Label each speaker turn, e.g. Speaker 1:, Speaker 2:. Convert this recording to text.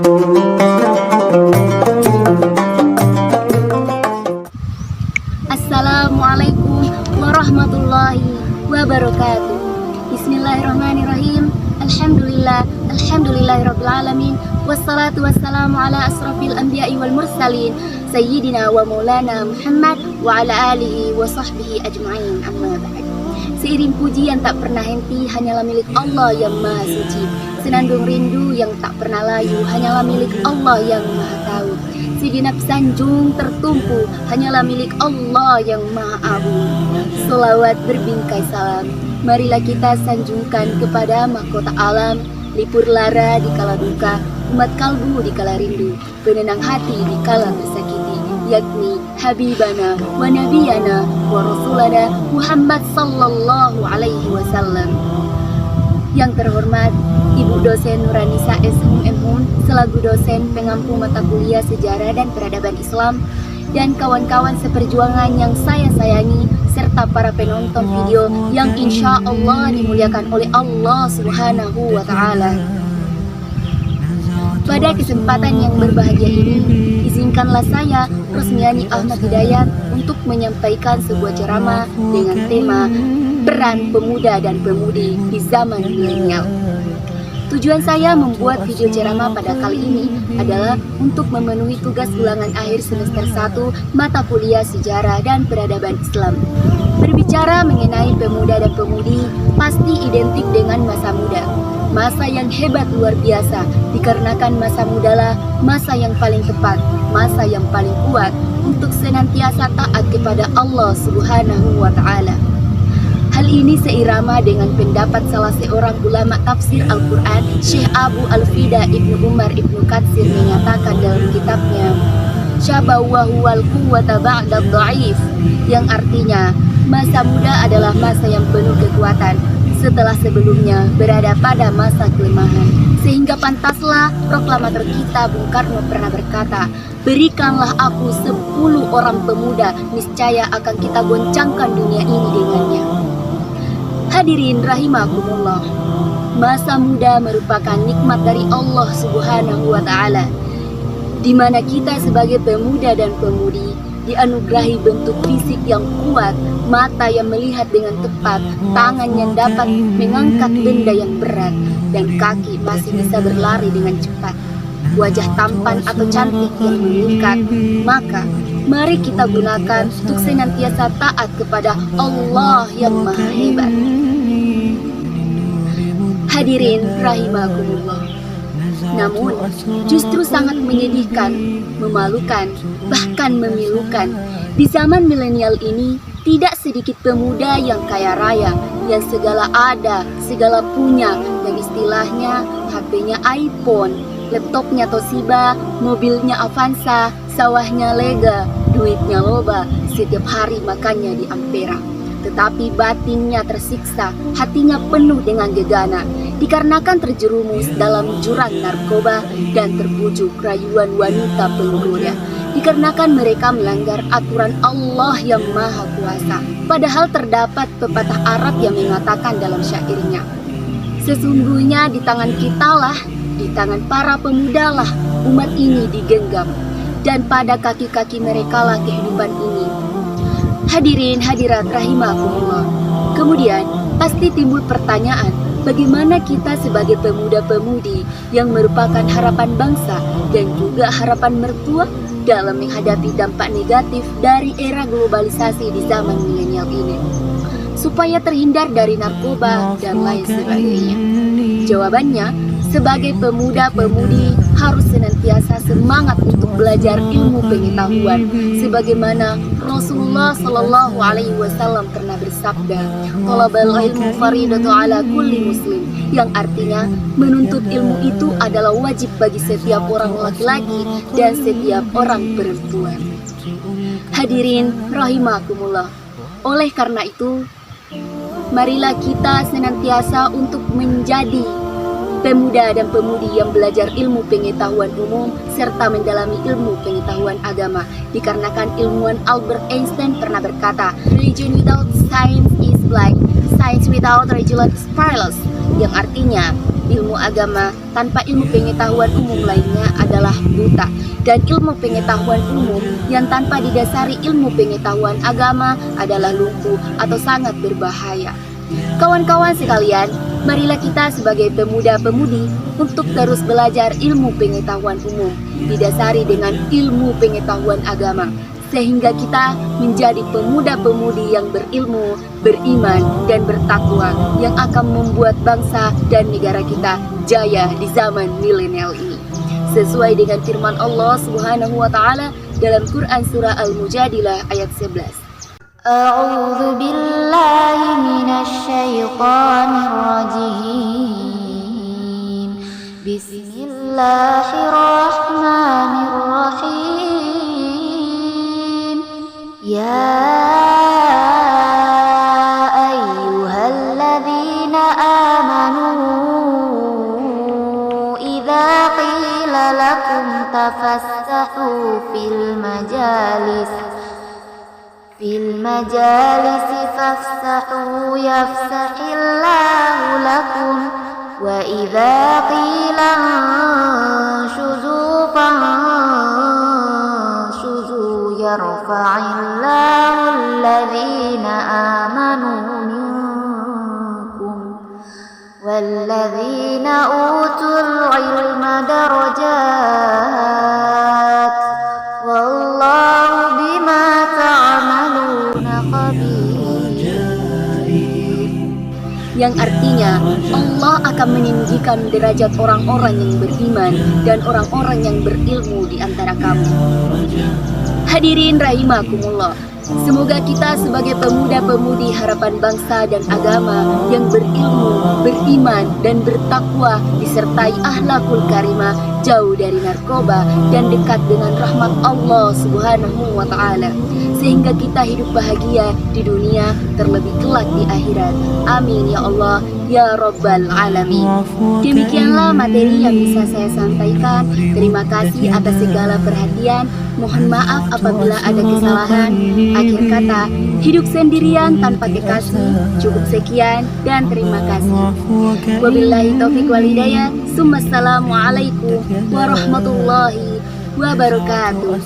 Speaker 1: Assalamualaikum warahmatullahi wabarakatuh. Bismillahirrahmanirrahim. Alhamdulillahirabbil alamin. Wassalatu wassalamu ala asrafil anbiya'i wal mursalin sayyidina wa maulana Muhammad wa ala alihi wa sahbihi ajma'in. Amma ba'd. Seiring puji yang tak pernah henti hanyalah milik Allah yang Maha Suci. Senandung rindu yang tak pernah layu hanyalah milik Allah yang Maha Tahu. Segenap sanjung tertumpu hanyalah milik Allah yang Maha Agung. Selawat berbingkai salam, marilah kita sanjungkan kepada mahkota alam, lipur lara di kala duka, umat kalbu di kala rindu, penenang hati di kala tersakiti, yakni Habibana wa Nabiyana wa Rasulana Muhammad sallallahu alaihi wasallam. Yang terhormat Ibu dosen Nuranisa SHUM selaku dosen pengampu mata kuliah Sejarah dan Peradaban Islam, dan kawan-kawan seperjuangan yang saya sayangi, serta para penonton video yang insya Allah dimuliakan oleh Allah Subhanahu wa Ta'ala. Pada kesempatan yang berbahagia ini, izinkanlah saya, Rosmiani Ahmad Hidayat, untuk menyampaikan sebuah ceramah dengan tema peran pemuda dan pemudi di zaman milenial. Tujuan saya membuat video ceramah pada kali ini adalah untuk memenuhi tugas ulangan akhir semester 1 mata kuliah Sejarah dan Peradaban Islam. Berbicara mengenai pemuda dan pemudi pasti identik dengan masa muda. Masa yang hebat luar biasa, dikarenakan masa mudalah masa yang paling tepat, masa yang paling kuat untuk senantiasa taat kepada Allah Subhanahu wa Ta'ala. Hal ini seirama dengan pendapat salah seorang ulama tafsir Al-Quran, Syekh Abu Al-Fida Ibnu Umar Ibnu Katsir, menyatakan dalam kitabnya Syabawahuwal quwwata ba'dad dha'if, yang artinya masa muda adalah masa yang penuh kekuatan setelah sebelumnya berada pada masa kelemahan. Sehingga pantaslah proklamator kita Bung Karno pernah berkata, berikanlah aku 10 orang pemuda, niscaya akan kita goncangkan dunia ini dengannya. Hadirin rahimakumullah, masa muda merupakan nikmat dari Allah Subhanahu wa Ta'ala, di mana kita sebagai pemuda dan pemudi dianugerahi bentuk fisik yang kuat, mata yang melihat dengan tepat, tangan yang dapat mengangkat benda yang berat, dan kaki masih bisa berlari dengan cepat, wajah tampan atau cantik yang mengikat. Maka mari kita gunakan untuk senantiasa taat kepada Allah yang Maha Hebat. Hadirin rahimakumullah, namun justru sangat menyedihkan, memalukan, bahkan memilukan, di zaman milenial ini tidak sedikit pemuda yang kaya raya, yang segala ada, segala punya, yang istilahnya HP-nya iPhone, laptopnya Toshiba, mobilnya Avanza, sawahnya lega, duitnya loba, setiap hari makannya di Ampera. Tetapi batinnya tersiksa, hatinya penuh dengan gegana, dikarenakan terjerumus dalam jurang narkoba dan terbujuk rayuan wanita penggoda, dikarenakan mereka melanggar aturan Allah yang Maha Kuasa. Padahal terdapat pepatah Arab yang mengatakan dalam syairnya, sesungguhnya di tangan kitalah, di tangan para pemudalah umat ini digenggam, dan pada kaki-kaki merekalah kehidupan ini. Hadirin hadirat rahimakumullah, kemudian pasti timbul pertanyaan, bagaimana kita sebagai pemuda-pemudi yang merupakan harapan bangsa dan juga harapan mertua dalam menghadapi dampak negatif dari era globalisasi di zaman milenial ini, supaya terhindar dari narkoba dan lain sebagainya? Jawabannya, sebagai pemuda-pemudi harus senantiasa semangat untuk belajar ilmu pengetahuan, sebagaimana Rasulullah Shallallahu Alaihi Wasallam pernah bersabda, "Thalabul ilmu faridatu ala kulli muslim," yang artinya menuntut ilmu itu adalah wajib bagi setiap orang laki-laki dan setiap orang perempuan. Hadirin rahimakumullah, oleh karena itu, marilah kita senantiasa untuk menjadi pemuda dan pemudi yang belajar ilmu pengetahuan umum serta mendalami ilmu pengetahuan agama, dikarenakan ilmuwan Albert Einstein pernah berkata, "Religion without science is blind, science without religion is perilous," yang artinya ilmu agama tanpa ilmu pengetahuan umum lainnya adalah buta, dan ilmu pengetahuan umum yang tanpa didasari ilmu pengetahuan agama adalah lumpuh atau sangat berbahaya. Kawan-kawan sekalian, marilah kita sebagai pemuda-pemudi untuk terus belajar ilmu pengetahuan umum, didasari dengan ilmu pengetahuan agama, sehingga kita menjadi pemuda-pemudi yang berilmu, beriman, dan bertakwa yang akan membuat bangsa dan negara kita jaya di zaman milenial ini. Sesuai dengan firman Allah Subhanahu wa taala dalam Quran surah Al-Mujadilah ayat 11. A'udzu billahi minasy syaithanir rajim. Bismillahirrahmanirrahim. Ya ayyuhalladzina amanu idza qila lakum tafassahu fil majalis fafsahu yafsahillahu lakum wa idza qila anshuzu yarfa'illahu alladhina amanu minkum walladzina utul ilma darajat wallahu bima ta'maluna khabir. Yang artinya Allah akan meninggikan derajat orang-orang yang beriman dan orang-orang yang berilmu di antara kamu. Hadirin rahimakumullah, semoga kita sebagai pemuda-pemudi harapan bangsa dan agama yang berilmu, beriman, dan bertakwa disertai akhlakul karimah, jauh dari narkoba dan dekat dengan rahmat Allah Subhanahu wa taala, sehingga kita hidup bahagia di dunia terlebih kelak di akhirat. Amin ya Allah ya Rabbal Alamin. Demikianlah materi yang bisa saya sampaikan. Terima kasih atas segala perhatian. Mohon maaf apabila ada kesalahan. Akhir kata, hidup sendirian tanpa kekasih. Cukup sekian dan terima kasih. Wabillahi taufiq wal hidayah. Assalamualaikum warahmatullahi wabarakatuh.